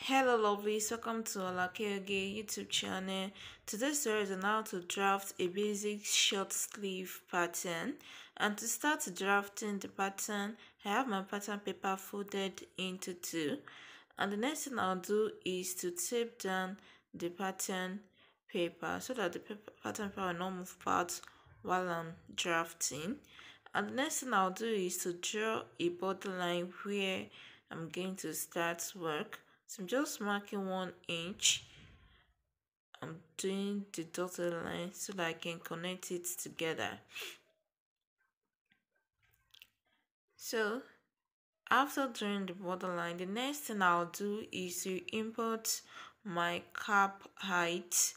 Hello lovelies, welcome to Olakeoge YouTube channel. Today's story is on how to draft a basic short sleeve pattern. And to start drafting the pattern, I have my pattern paper folded into two. And the next thing I'll do is to tape down the pattern paper so that the pattern paper will not move part while I'm drafting. And the next thing I'll do is to draw a borderline where I'm going to start work. So I'm just marking 1 inch. I'm doing the dotted line so that I can connect it together. So after drawing the borderline, the next thing I'll do is to import my cap height.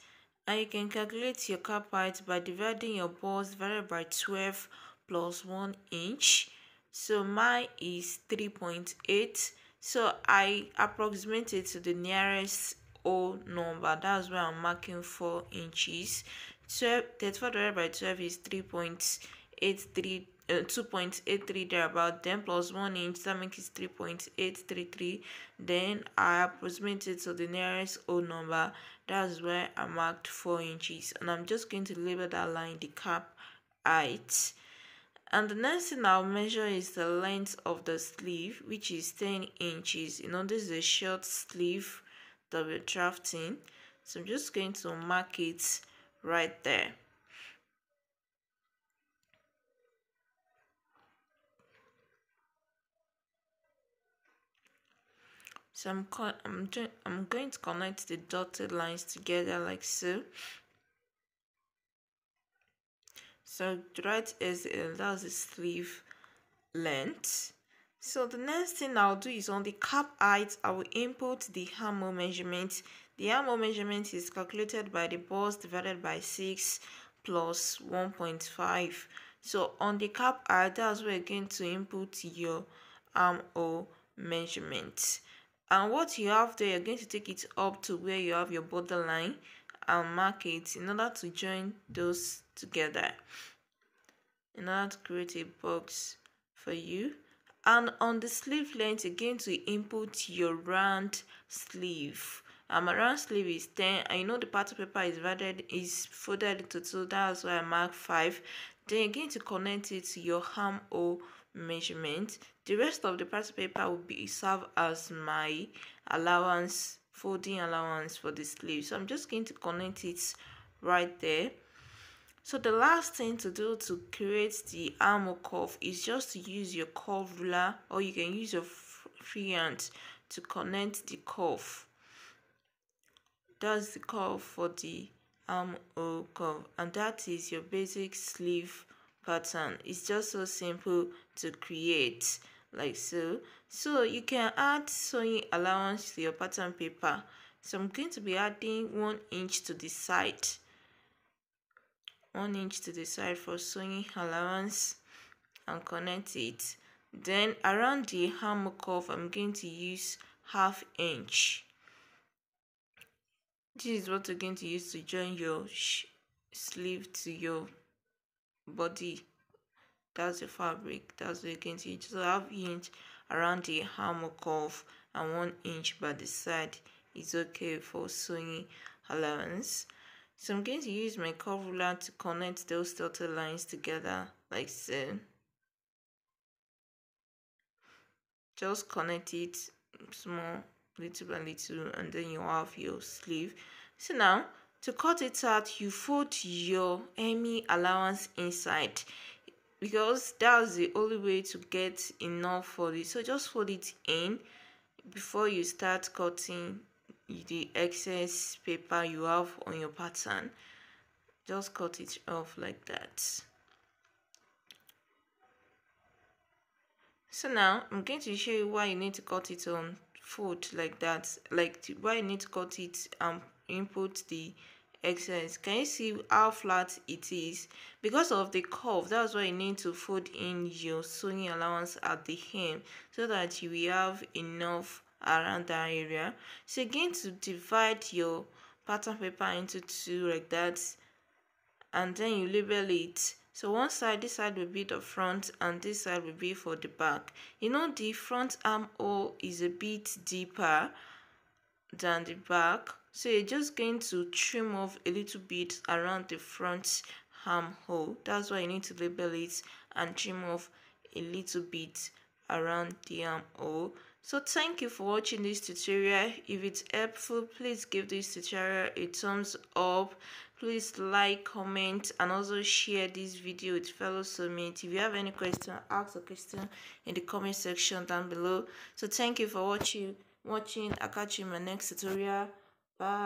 And you can calculate your cap height by dividing your balls divided by 12 plus 1 inch. So mine is 3.8. So I approximate it to the nearest whole number. That's why I'm marking 4 inches. 34 divided by 12 is 3.83. 2.83 thereabout, then plus 1 inch, that makes it 3.833. Then I approximate it to the nearest whole number. That's where I marked 4 inches, and I'm just going to label that line the cap height. And the next thing I'll measure is the length of the sleeve, which is 10 inches. This is a short sleeve that we're drafting, so I'm just going to mark it right there. So I'm going to connect the dotted lines together like so. So right as that's the sleeve length. So the next thing I'll do is on the cap height, I will input the armhole measurement. The armhole measurement is calculated by the balls divided by 6 plus 1.5. So on the cap height, that's where you're going to input your armhole measurement. And what you have there, you're going to take it up to where you have your borderline and mark it in order to join those together, in order to create a box for you. And on the sleeve length, you're going to input your round sleeve. My round sleeve is 10, and the pattern paper is folded into two. That's why I mark 5. Then you're going to connect it to your armhole measurement. The rest of the pattern paper will serve as my allowance, folding allowance for the sleeve. So I'm just going to connect it right there. So the last thing to do to create the armhole curve is just to use your curve ruler, or you can use your freehand to connect the curve. That's the curve for the armhole curve, and that is your basic sleeve pattern. It's just so simple to create, like so. So you can add sewing allowance to your pattern paper. So I'm going to be adding 1 inch to the side. 1 inch to the side for sewing allowance and connect it. Then around the armhole curve, I'm going to use 1/2 inch. This is what you're going to use to join your sleeve to your body. That's the fabric. That's what you're going to use. So 1/2 inch around the armhole curve and 1 inch by the side is okay for sewing allowance. So I'm going to use my curve ruler to connect those dotted lines together like so. Just connect it small, little by little, and then you have your sleeve. So now to cut it out, you fold your hemming allowance inside, because that's the only way to get enough for it. So just fold it in before you start cutting the excess paper you have on your pattern. Just cut it off like that. So now I'm going to show you why you need to cut it on fold like that, why you need to cut it and input the excess. Can you see how flat it is? Because of the curve, that's why you need to fold in your sewing allowance at the hem so that you will have enough around that area. So you're going to divide your pattern paper into two like that, and then you label it. So one side, this side will be the front and this side will be for the back. The front armhole is a bit deeper than the back. So you're just going to trim off a little bit around the front armhole. That's why you need to label it and trim off a little bit around the armhole. So thank you for watching this tutorial. If it's helpful, please give this tutorial a thumbs up. Please like, comment, and also share this video with fellow soulmates. If you have any question, ask a question in the comment section down below. So thank you for watching. I'll catch you in my next tutorial. Bye.